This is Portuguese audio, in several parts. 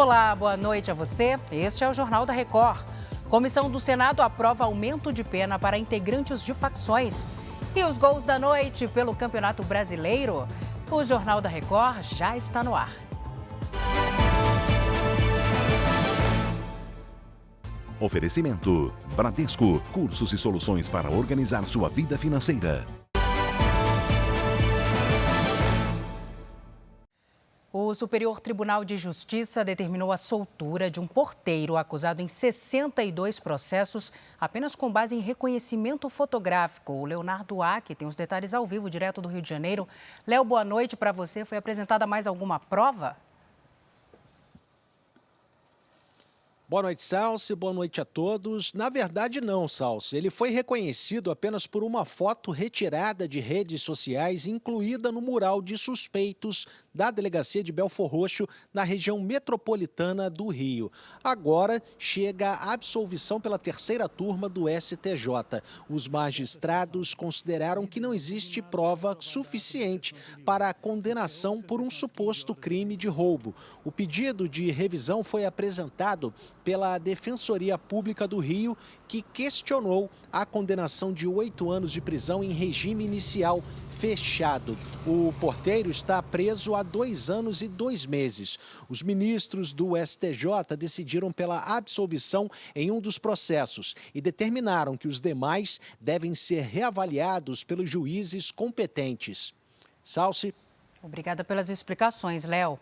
Olá, boa noite a você. Este é o Jornal da Record. Comissão do Senado aprova aumento de pena para integrantes de facções. E os gols da noite pelo Campeonato Brasileiro? O Jornal da Record já está no ar. Oferecimento: Bradesco, cursos e soluções para organizar sua vida financeira. O Superior Tribunal de Justiça determinou a soltura de um porteiro acusado em 62 processos apenas com base em reconhecimento fotográfico. O Leonardo Aque tem os detalhes ao vivo, direto do Rio de Janeiro. Léo, boa noite para você. Foi apresentada mais alguma prova? Boa noite, Salsi. Boa noite a todos. Na verdade, não, Salsi. Ele foi reconhecido apenas por uma foto retirada de redes sociais incluída no mural de suspeitos da Delegacia de Belfor Roxo, na região metropolitana do Rio. Agora chega a absolvição pela terceira turma do STJ. Os magistrados consideraram que não existe prova suficiente para a condenação por um suposto crime de roubo. O pedido de revisão foi apresentado pela Defensoria Pública do Rio, que questionou a condenação de 8 anos de prisão em regime inicial fechado. O porteiro está preso há 2 anos e 2 meses. Os ministros do STJ decidiram pela absolvição em um dos processos e determinaram que os demais devem ser reavaliados pelos juízes competentes. Salsi. Obrigada pelas explicações, Léo.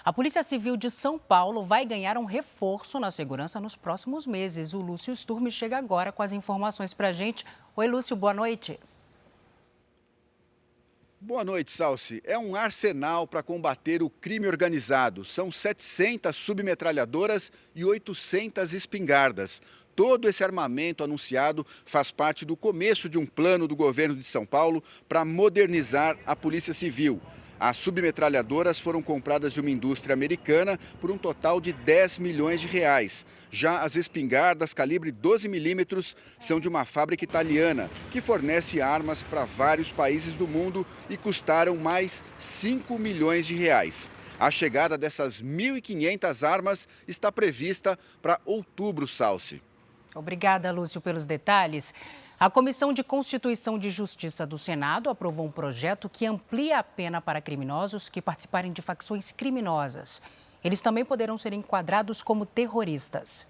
A Polícia Civil de São Paulo vai ganhar um reforço na segurança nos próximos meses. O Lúcio Sturme chega agora com as informações para a gente. Oi, Lúcio, boa noite. Boa noite, Salsi. É um arsenal para combater o crime organizado. São 700 submetralhadoras e 800 espingardas. Todo esse armamento anunciado faz parte do começo de um plano do governo de São Paulo para modernizar a Polícia Civil. As submetralhadoras foram compradas de uma indústria americana por um total de 10 milhões de reais. Já as espingardas calibre 12 milímetros são de uma fábrica italiana, que fornece armas para vários países do mundo e custaram mais 5 milhões de reais. A chegada dessas 1.500 armas está prevista para outubro, Salsi. Obrigada, Lúcio, pelos detalhes. A Comissão de Constituição e Justiça do Senado aprovou um projeto que amplia a pena para criminosos que participarem de facções criminosas. Eles também poderão ser enquadrados como terroristas.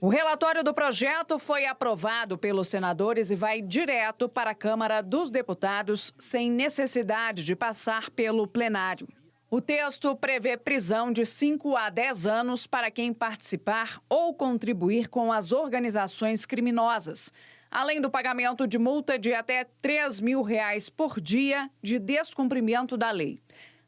O relatório do projeto foi aprovado pelos senadores e vai direto para a Câmara dos Deputados, sem necessidade de passar pelo plenário. O texto prevê prisão de 5 a 10 anos para quem participar ou contribuir com as organizações criminosas, além do pagamento de multa de até R$3 mil por dia de descumprimento da lei.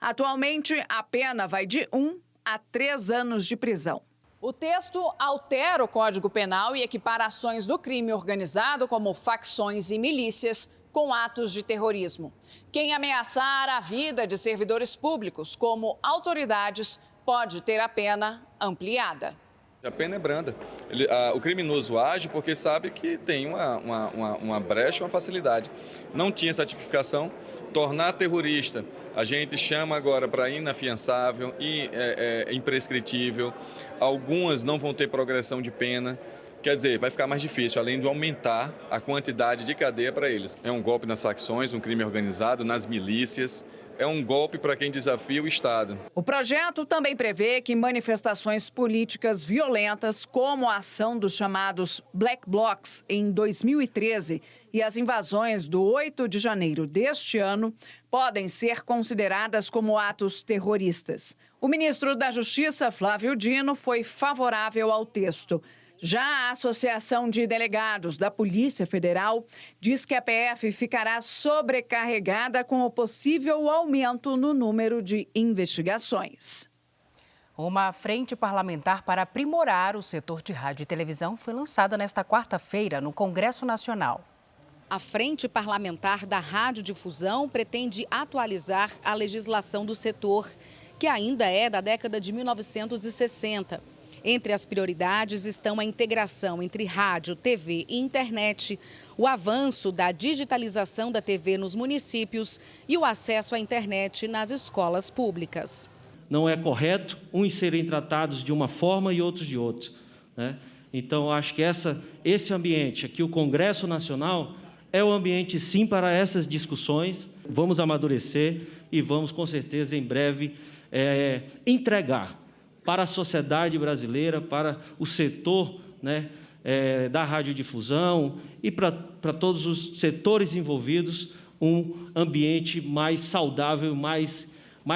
Atualmente, a pena vai de 1 a 3 anos de prisão. O texto altera o Código Penal e equipara ações do crime organizado, como facções e milícias, com atos de terrorismo. Quem ameaçar a vida de servidores públicos, como autoridades, pode ter a pena ampliada. A pena é branda. O criminoso age porque sabe que tem uma brecha, uma facilidade. Não tinha essa tipificação. Tornar terrorista, a gente chama agora para inafiançável e imprescritível. Algumas não vão ter progressão de pena. Quer dizer, vai ficar mais difícil, além de aumentar a quantidade de cadeia para eles. É um golpe nas facções, um crime organizado, nas milícias. É um golpe para quem desafia o Estado. O projeto também prevê que manifestações políticas violentas, como a ação dos chamados Black Blocs em 2013 e as invasões do 8 de janeiro deste ano, podem ser consideradas como atos terroristas. O ministro da Justiça, Flávio Dino, foi favorável ao texto. Já a Associação de Delegados da Polícia Federal diz que a PF ficará sobrecarregada com o possível aumento no número de investigações. Uma frente parlamentar para aprimorar o setor de rádio e televisão foi lançada nesta quarta-feira no Congresso Nacional. A Frente Parlamentar da Radiodifusão pretende atualizar a legislação do setor, que ainda é da década de 1960. Entre as prioridades estão a integração entre rádio, TV e internet, o avanço da digitalização da TV nos municípios e o acesso à internet nas escolas públicas. não é correto uns serem tratados de uma forma e outros de outra, né? Então, acho que esse ambiente aqui, o Congresso Nacional, é o ambiente, sim, para essas discussões. Vamos amadurecer e vamos, com certeza, em breve, entregar para a sociedade brasileira, para o setor, né, da radiodifusão e para todos os setores envolvidos, um ambiente mais saudável, mais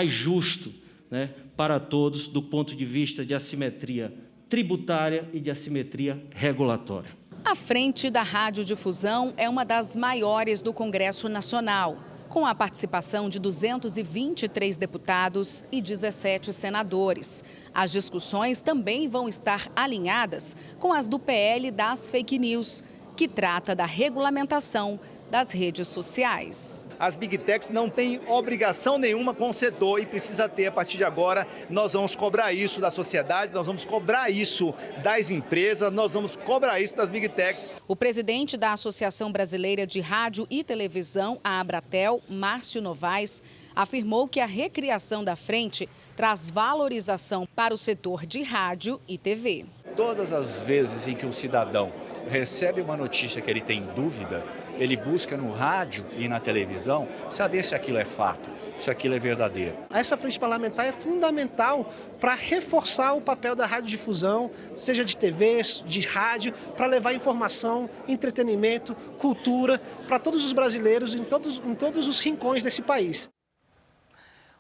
justo, né, para todos, do ponto de vista de assimetria tributária e de assimetria regulatória. A Frente da Radiodifusão é uma das maiores do Congresso Nacional, com a participação de 223 deputados e 17 senadores. As discussões também vão estar alinhadas com as do PL das fake news, que trata da regulamentação das redes sociais. As Big Techs não têm obrigação nenhuma com o setor e precisa ter, a partir de agora. Nós vamos cobrar isso da sociedade, nós vamos cobrar isso das empresas, nós vamos cobrar isso das Big Techs. O presidente da Associação Brasileira de Rádio e Televisão, a Abratel, Márcio Novaes, afirmou que a recriação da frente traz valorização para o setor de rádio e TV. Todas as vezes em que um cidadão recebe uma notícia que ele tem dúvida, ele busca no rádio e na televisão saber se aquilo é fato, se aquilo é verdadeiro. Essa frente parlamentar é fundamental para reforçar o papel da radiodifusão, seja de TV, de rádio, para levar informação, entretenimento, cultura para todos os brasileiros em todos os rincões desse país.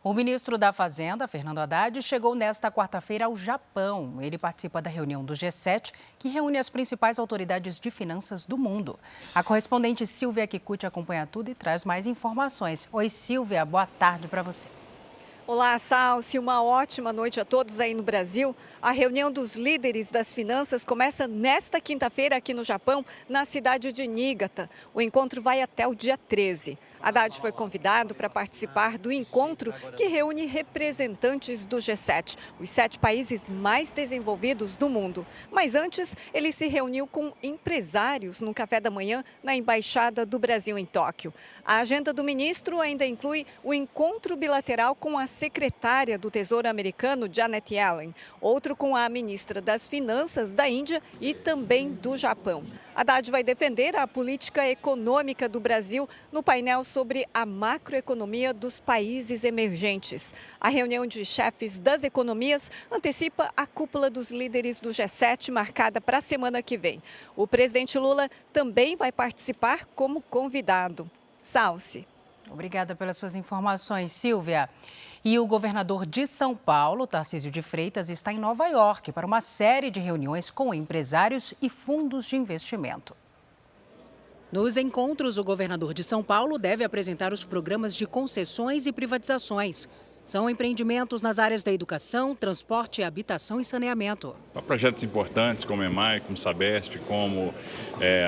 O ministro da Fazenda, Fernando Haddad, chegou nesta quarta-feira ao Japão. Ele participa da reunião do G7, que reúne as principais autoridades de finanças do mundo. A correspondente Silvia Kikuchi acompanha tudo e traz mais informações. Oi, Silvia, boa tarde para você. Olá, Salsi, uma ótima noite a todos aí no Brasil. A reunião dos líderes das finanças começa nesta quinta-feira aqui no Japão, na cidade de Niigata. O encontro vai até o dia 13. Haddad foi convidado para participar do encontro que reúne representantes do G7, os 7 países mais desenvolvidos do mundo. Mas antes, ele se reuniu com empresários no café da manhã na Embaixada do Brasil em Tóquio. A agenda do ministro ainda inclui o encontro bilateral com a secretária do Tesouro americano, Janet Yellen, outro com a ministra das Finanças da Índia e também do Japão. Haddad vai defender a política econômica do Brasil no painel sobre a macroeconomia dos países emergentes. A reunião de chefes das economias antecipa a cúpula dos líderes do G7 marcada para a semana que vem. O presidente Lula também vai participar como convidado. Salsi. Obrigada pelas suas informações, Silvia. E o governador de São Paulo, Tarcísio de Freitas, está em Nova York para uma série de reuniões com empresários e fundos de investimento. Nos encontros, o governador de São Paulo deve apresentar os programas de concessões e privatizações. São empreendimentos nas áreas da educação, transporte, habitação e saneamento. Há projetos importantes como EMAI, como Sabesp, como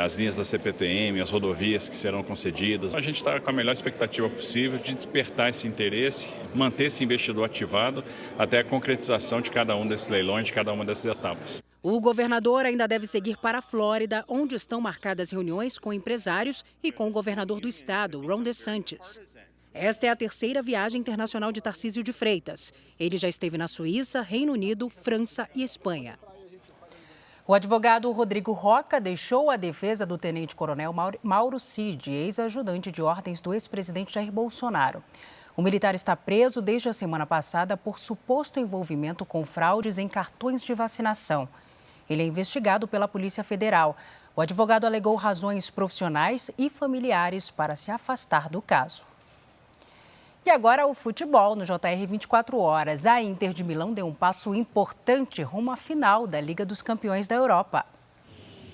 as linhas da CPTM, as rodovias que serão concedidas. A gente está com a melhor expectativa possível de despertar esse interesse, manter esse investidor ativado até a concretização de cada um desses leilões, de cada uma dessas etapas. O governador ainda deve seguir para a Flórida, onde estão marcadas reuniões com empresários e com o governador do estado, Ron DeSantis. Esta é a terceira viagem internacional de Tarcísio de Freitas. Ele já esteve na Suíça, Reino Unido, França e Espanha. O advogado Rodrigo Roca deixou a defesa do tenente-coronel Mauro Cid, ex-ajudante de ordens do ex-presidente Jair Bolsonaro. O militar está preso desde a semana passada por suposto envolvimento com fraudes em cartões de vacinação. Ele é investigado pela Polícia Federal. O advogado alegou razões profissionais e familiares para se afastar do caso. E agora o futebol no JR 24 horas. A Inter de Milão deu um passo importante rumo à final da Liga dos Campeões da Europa.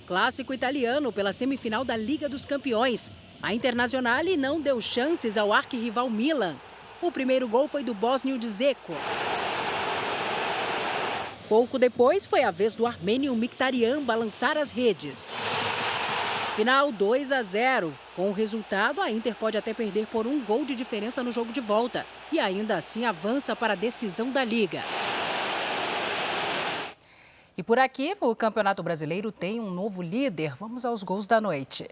Clássico italiano pela semifinal da Liga dos Campeões. A Internazionale não deu chances ao arquirrival Milan. O primeiro gol foi do bósnio Dzeko. Pouco depois foi a vez do armênio Mkhitaryan balançar as redes. Final 2-0. Com o resultado, a Inter pode até perder por um gol de diferença no jogo de volta e ainda assim avança para a decisão da Liga. E por aqui, o Campeonato Brasileiro tem um novo líder. Vamos aos gols da noite.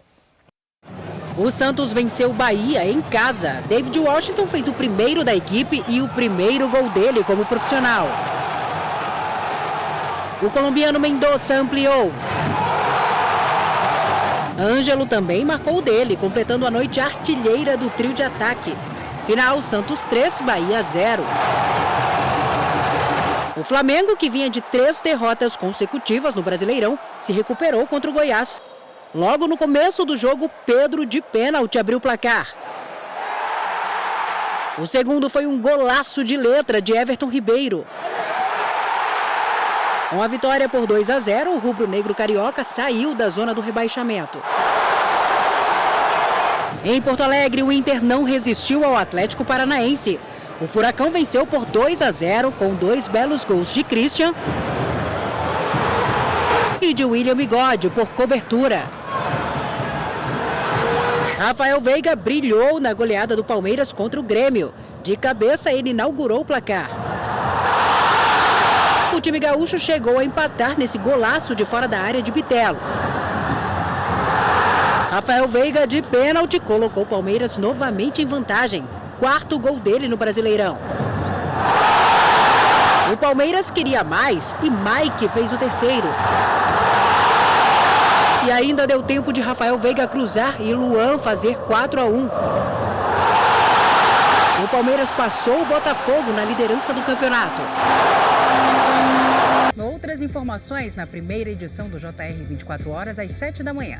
O Santos venceu o Bahia em casa. David Washington fez o primeiro da equipe e o primeiro gol dele como profissional. O colombiano Mendoza ampliou. Ângelo também marcou o dele, completando a noite artilheira do trio de ataque. Final, Santos 3, Bahia 0. O Flamengo, que vinha de 3 derrotas consecutivas no Brasileirão, se recuperou contra o Goiás. Logo no começo do jogo, Pedro de pênalti abriu o placar. O segundo foi um golaço de letra de Everton Ribeiro. Com a vitória por 2-0, o rubro-negro carioca saiu da zona do rebaixamento. Em Porto Alegre, o Inter não resistiu ao Atlético Paranaense. O Furacão venceu por 2-0 com 2 belos gols de Christian e de William Bigode por cobertura. Rafael Veiga brilhou na goleada do Palmeiras contra o Grêmio. De cabeça, ele inaugurou o placar. O time gaúcho chegou a empatar nesse golaço de fora da área de Bitelo. Rafael Veiga, de pênalti, colocou o Palmeiras novamente em vantagem. 4º gol dele no Brasileirão. O Palmeiras queria mais e Mike fez o 3º. E ainda deu tempo de Rafael Veiga cruzar e Luan fazer 4-1. O Palmeiras passou o Botafogo na liderança do campeonato. Outras informações na primeira edição do JR 24 horas às 7 da manhã.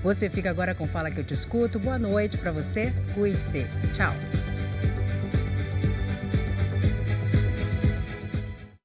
Você fica agora com Fala Que Eu Te Escuto. Boa noite para você. Cuide-se. Tchau.